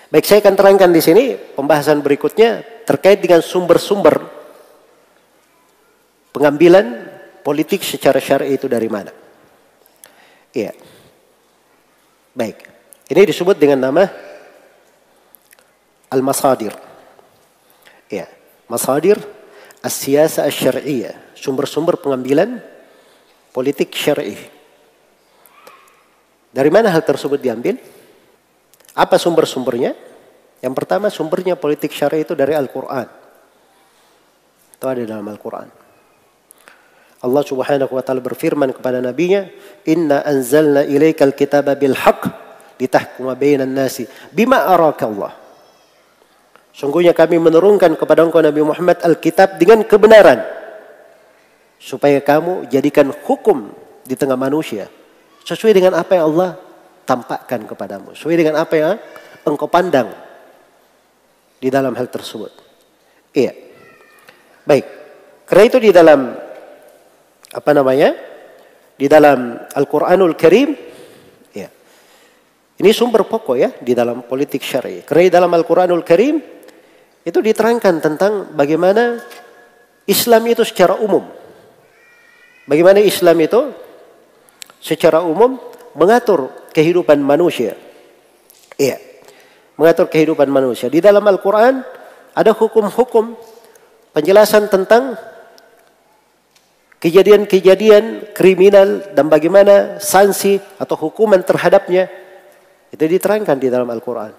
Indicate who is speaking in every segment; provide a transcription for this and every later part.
Speaker 1: Baik, saya akan terangkan di sini pembahasan berikutnya terkait dengan sumber-sumber pengambilan politik secara syar'i itu dari mana. Iya. Baik. Ini disebut dengan nama al-masadir. Iya. Masadir as-siyasah asy-syar'iyyah, sumber-sumber pengambilan politik syar'i. Dari mana hal tersebut diambil? Apa sumber-sumbernya? Yang pertama, sumbernya politik syar'i itu dari Al-Quran. Itu ada dalam Al-Quran. Allah Subhanahu wa taala berfirman kepada nabinya, "Inna anzalna ilaikal kitaba bil haqq litahkuma bainan nasi bima araka Allah." Sungguhnya kami menurunkan kepada engkau Nabi Muhammad Alkitab dengan kebenaran, supaya kamu jadikan hukum di tengah manusia sesuai dengan apa yang Allah tampakkan kepadamu, sesuai dengan apa yang engkau pandang di dalam hal tersebut. Iya. Baik. Karena itu di dalam di dalam Al-Quranul Karim, ya. Ini sumber pokok ya di dalam politik syar'i. Karena di dalam Al-Quranul Karim itu diterangkan tentang bagaimana Islam itu secara umum. Bagaimana Islam itu secara umum mengatur kehidupan manusia. Iya. Mengatur kehidupan manusia. Di dalam Al-Quran ada hukum-hukum penjelasan tentang kejadian-kejadian kriminal dan bagaimana sanksi atau hukuman terhadapnya. Itu diterangkan di dalam Al-Quran.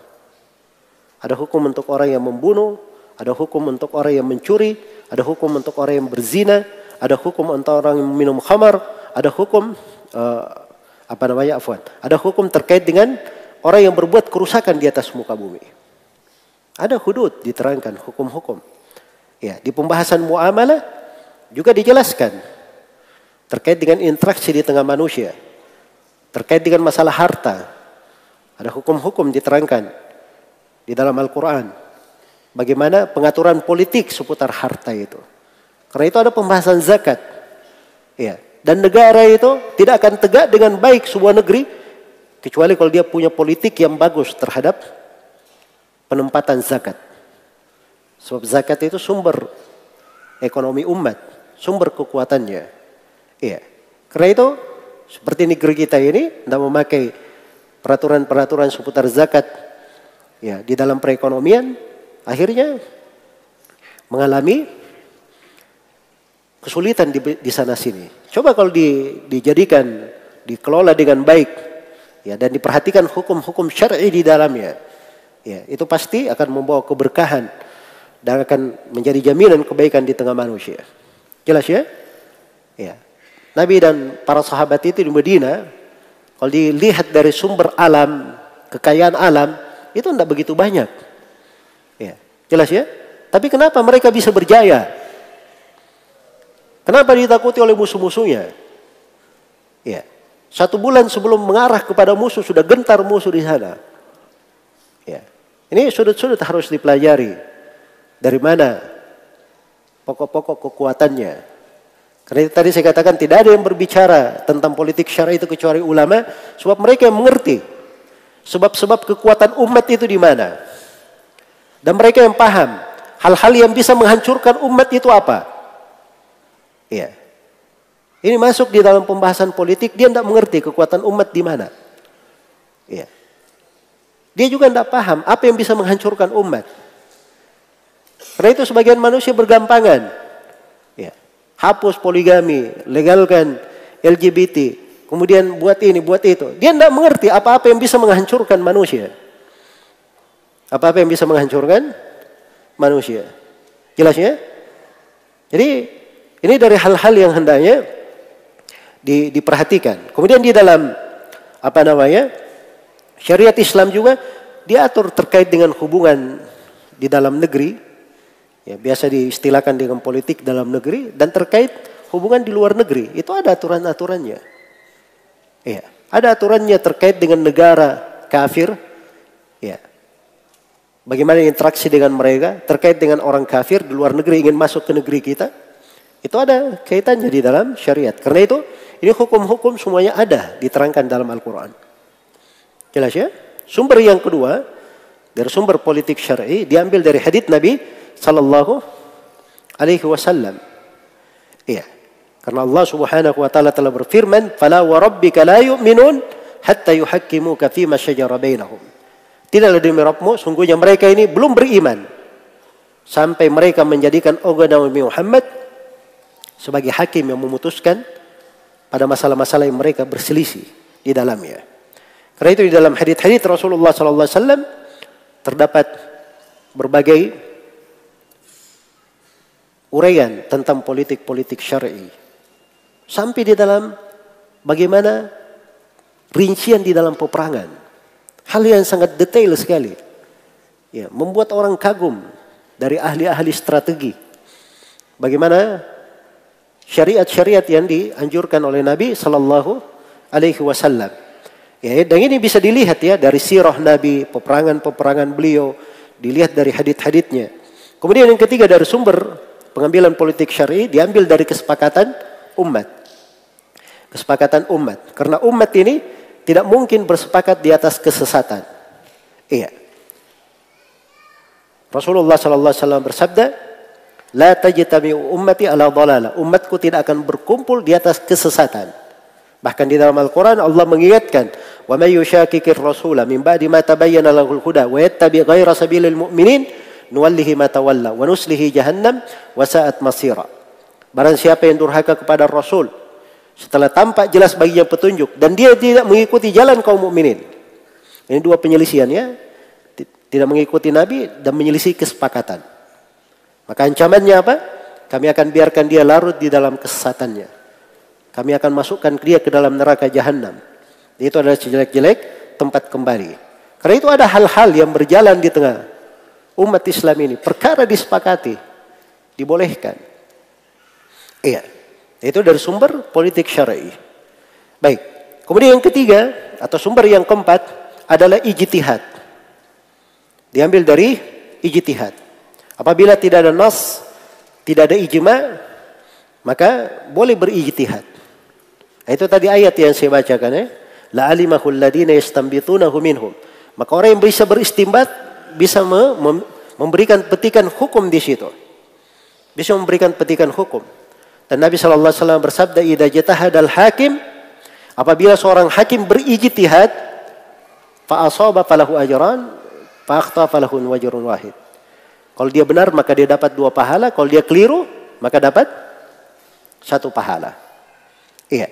Speaker 1: Ada hukum untuk orang yang membunuh, ada hukum untuk orang yang mencuri, ada hukum untuk orang yang berzina, ada hukum untuk orang yang minum khamar, ada hukum ada hukum terkait dengan orang yang berbuat kerusakan di atas muka bumi. Ada hudud diterangkan hukum-hukum. Ya, di pembahasan muamalah juga dijelaskan terkait dengan interaksi di tengah manusia, terkait dengan masalah harta. Ada hukum-hukum diterangkan di dalam Al-Quran. Bagaimana pengaturan politik seputar harta itu. Karena itu ada pembahasan zakat. Ya. Dan negara itu tidak akan tegak dengan baik sebuah negeri kecuali kalau dia punya politik yang bagus terhadap penempatan zakat. Sebab zakat itu sumber ekonomi umat, sumber kekuatannya. Iya. Karena itu seperti negeri kita ini tidak memakai peraturan-peraturan seputar zakat ya di dalam perekonomian, akhirnya mengalami kesulitan di sana sini. Coba kalau dijadikan, dikelola dengan baik, ya, dan diperhatikan hukum-hukum syar'i di dalamnya, ya, itu pasti akan membawa keberkahan dan akan menjadi jaminan kebaikan di tengah manusia. Jelas ya? Ya. Nabi dan para sahabat itu di Madinah, kalau dilihat dari sumber alam, kekayaan alam, itu tidak begitu banyak. Ya. Jelas ya? Tapi kenapa mereka bisa berjaya? Kenapa ditakuti oleh musuh-musuhnya? Ya. 1 bulan sebelum mengarah kepada musuh sudah gentar musuh di sana. Ya. Ini sudut-sudut harus dipelajari. Dari mana pokok-pokok kekuatannya? Karena tadi saya katakan tidak ada yang berbicara tentang politik syar'i itu kecuali ulama, sebab mereka yang mengerti sebab-sebab kekuatan umat itu di mana. Dan mereka yang paham hal-hal yang bisa menghancurkan umat itu apa. Ya. Ini masuk di dalam pembahasan politik, dia tidak mengerti kekuatan umat di mana. Ya. Dia juga tidak paham apa yang bisa menghancurkan umat. Karena itu sebagian manusia bergampangan. Ya. Hapus poligami, legalkan LGBT, kemudian buat ini, buat itu. Dia tidak mengerti apa-apa yang bisa menghancurkan manusia. Apa-apa yang bisa menghancurkan manusia. Jelas ya? Jadi ini dari hal-hal yang hendaknya diperhatikan. Kemudian di dalam syariat Islam juga diatur terkait dengan hubungan di dalam negeri. Ya, biasa diistilahkan dengan politik dalam negeri dan terkait hubungan di luar negeri. Itu ada aturan-aturannya. Ya, ada aturannya terkait dengan negara kafir. Ya. Bagaimana interaksi dengan mereka terkait dengan orang kafir di luar negeri ingin masuk ke negeri kita. Itu ada kaitannya di dalam syariat. Karena itu, ini hukum-hukum semuanya ada diterangkan dalam Al-Quran. Jelas ya? Sumber yang kedua, dari sumber politik syar'i diambil dari hadits Nabi sallallahu alaihi wasallam. Iya. Karena Allah Subhanahu wa taala telah berfirman, "Fala wa rabbika la yu'minun hatta yuhakkimuka fima syajara bainahum." Tidaklah demi Rabbmu, sungguhnya mereka ini belum beriman sampai mereka menjadikan engkau Nabi Muhammad sebagai hakim yang memutuskan pada masalah-masalah yang mereka berselisih di dalamnya. Karena itu di dalam hadits-hadits Rasulullah sallallahu alaihi wasallam terdapat berbagai uraian tentang politik-politik syar'i. Sampai di dalam bagaimana rincian di dalam peperangan. Hal yang sangat detail sekali. Ya, membuat orang kagum dari ahli-ahli strategi. Bagaimana syariat-syariat yang dianjurkan oleh Nabi sallallahu alaihi wasallam. Ya, dan ini bisa dilihat ya dari sirah Nabi, peperangan-peperangan beliau, dilihat dari hadits-haditsnya. Kemudian yang ketiga dari sumber pengambilan politik syar'i diambil dari kesepakatan umat. Kesepakatan umat. Karena umat ini tidak mungkin bersepakat di atas kesesatan. Iya. Rasulullah sallallahu alaihi wasallam bersabda, "La tajtami'u ummati ala dhalalah." Umatku tidak akan berkumpul di atas kesesatan. Bahkan di dalam Al-Qur'an Allah mengingatkan, "Wa may yushaqiqir rasula min ba'di ma tabayyana lahul huda wa yattabi' ghayra sabilil mu'minin nuwallihi ma tawalla wa nuslihi jahannam wa sa'at masira." Barang siapa yang durhaka kepada Rasul setelah tampak jelas baginya petunjuk dan dia tidak mengikuti jalan kaum mukminin. Ini dua penyelisihan ya. Tidak mengikuti Nabi dan menyelisih kesepakatan. Maka ancamannya apa? Kami akan biarkan dia larut di dalam kesesatannya. Kami akan masukkan dia ke dalam neraka jahanam. Itu adalah sejelek-jelek tempat kembali. Karena itu ada hal-hal yang berjalan di tengah umat Islam ini. Perkara disepakati. Dibolehkan. Iya. Itu dari sumber politik syar'i. Baik. Kemudian yang ketiga atau sumber yang keempat adalah ijtihad. Diambil dari ijtihad. Apabila tidak ada nas, tidak ada ijma, maka boleh berijtihad. Itu tadi ayat yang saya bacakan ya. La alimahul ladina yastanbitunahu minhum. Maka orang yang bisa beristimbat bisa memberikan petikan hukum di situ. Bisa memberikan petikan hukum. Dan Nabi sallallahu alaihi wasallam bersabda, "Idza jatahadal hakim," apabila seorang hakim berijtihad, fa asaba falahu ajran, fa akhta falahu wajrun wahid. Kalau dia benar maka dia dapat 2 pahala, kalau dia keliru maka dapat 1 pahala. Iya.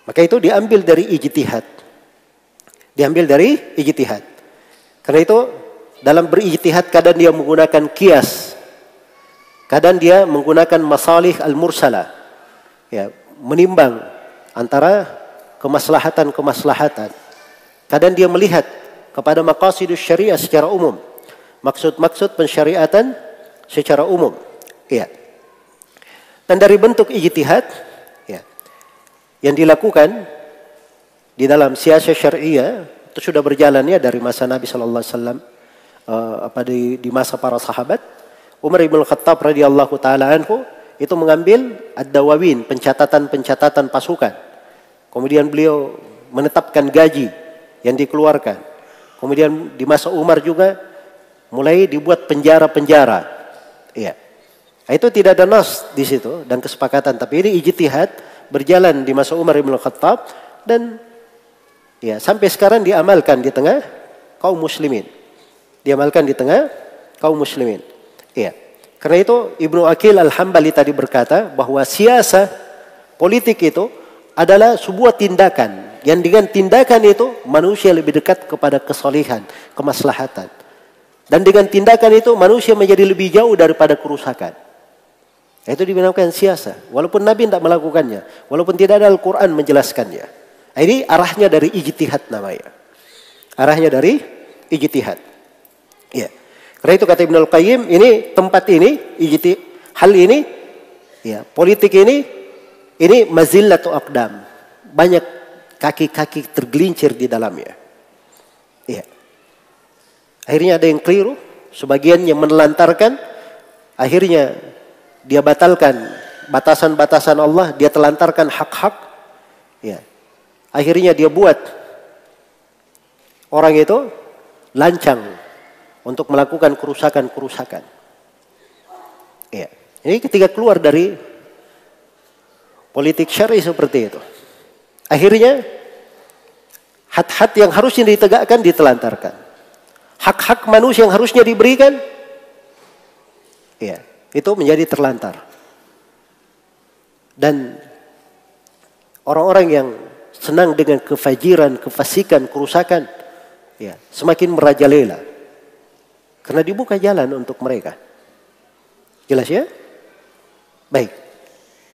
Speaker 1: Maka itu diambil dari ijtihad. Diambil dari ijtihad. Karena itu dalam berijtihad kadang dia menggunakan qiyas. Kadang dia menggunakan masalih al-mursalah. Ya, menimbang antara kemaslahatan-kemaslahatan. Kadang dia melihat kepada maqasidus syariah secara umum. Maksud-maksud pensyariatan secara umum. Ya. Dan dari bentuk ijtihad ya, yang dilakukan di dalam siasah syariah itu sudah berjalan ya dari masa Nabi sallallahu alaihi wasallam di masa para sahabat. Umar ibn Khattab radhiyallahu taala anhu itu mengambil ad-dawawin, pencatatan-pencatatan pasukan. Kemudian beliau menetapkan gaji yang dikeluarkan. Kemudian di masa Umar juga mulai dibuat penjara-penjara. Iya. Itu tidak ada nas di situ dan kesepakatan, tapi ini ijtihad berjalan di masa Umar ibn Khattab dan ya sampai sekarang diamalkan di tengah kaum muslimin. Diamalkan di tengah kaum muslimin. Iya. Karena itu Ibnu Aqil Al-Hambali tadi berkata bahwa siasah politik itu adalah sebuah tindakan yang dengan tindakan itu manusia lebih dekat kepada kesalehan, kemaslahatan. Dan dengan tindakan itu manusia menjadi lebih jauh daripada kerusakan. Itu dinamakan siasah. Walaupun Nabi tidak melakukannya, walaupun tidak ada Al-Quran menjelaskannya. Ini arahnya dari ijtihad namanya. Arahnya dari ijtihad. Iya. Karena itu kata Ibnu Al-Qayyim, ini tempat ini, hal ini, ya, politik ini mazillatu aqdam. Banyak kaki-kaki tergelincir di dalamnya. Ya. Akhirnya ada yang keliru, sebagian yang menelantarkan, akhirnya dia batalkan batasan-batasan Allah, dia telantarkan hak-hak. Ya. Akhirnya dia buat orang itu lancang untuk melakukan kerusakan-kerusakan. Ya. Ini ketika keluar dari politik syar'i seperti itu, akhirnya hak-hak yang harusnya ditegakkan ditelantarkan. Hak-hak manusia yang harusnya diberikan, ya, itu menjadi terlantar. Dan orang-orang yang senang dengan kefajiran, kefasikan, kerusakan, ya, semakin merajalela. Karena dibuka jalan untuk mereka. Jelas ya? Baik.